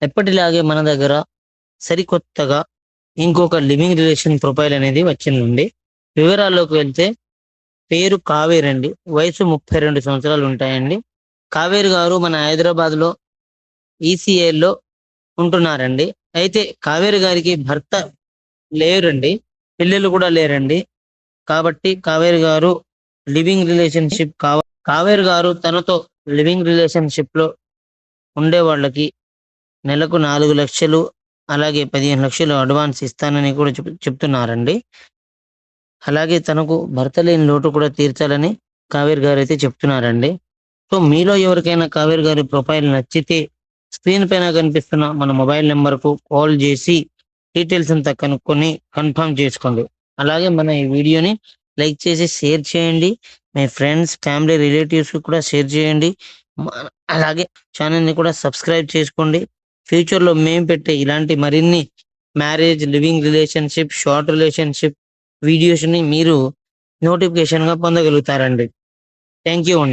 ఎప్పటిలాగే మన దగ్గర సరికొత్తగా ఇంకొక లివింగ్ రిలేషన్ ప్రొఫైల్ అనేది వచ్చిందండి. వివరాల్లోకి వెళ్తే పేరు కావేరి అండి. వయసు 32 సంవత్సరాలు ఉంటాయండి. కావేరి గారు మన హైదరాబాద్‌లో ఈసీఐలో ఉంటున్నారండి. అయితే కావేరి గారికి భర్త లేరండి. పిల్లలు కూడా లేరండి. కాబట్టి కావేరి గారు కావేరి గారు తనతో లివింగ్ రిలేషన్‌షిప్‌లో ఉండే వాళ్ళకి నెలకు 4,00,000 అలాగే 15,00,000 అడ్వాన్స్ ఇస్తానని కూడా చెప్తున్నారండి. అలాగే తనకు భర్త లేని లోటు కూడా తీర్చాలని కావేరి గారైతే చెప్తున్నారండి. సో, మీలో ఎవరికైనా కావేరి గారి ప్రొఫైల్ నచ్చితే స్క్రీన్ పైన కనిపిస్తున్న మన మొబైల్ నంబర్‌కు కాల్ చేసి డీటెయిల్స్ అంతా కనుక్కొని కన్ఫర్మ్ చేసుకోండి. అలాగే మన ఈ వీడియోని లైక్ చేసి షేర్ చేయండి. మీ ఫ్రెండ్స్, ఫ్యామిలీ, రిలేటివ్స్‌కి కూడా షేర్ చేయండి. మ అలాగే ఛానెల్‌ని కూడా సబ్స్క్రైబ్ చేసుకోండి. ఫ్యూచర్‌లో మేము పెట్టే ఇలాంటి మరిన్ని marriage, living relationship, short relationship వీడియోస్‌ని మీరు నోటిఫికేషన్‌గా పొందగలుగుతారండి. థాంక్ యూ అండి.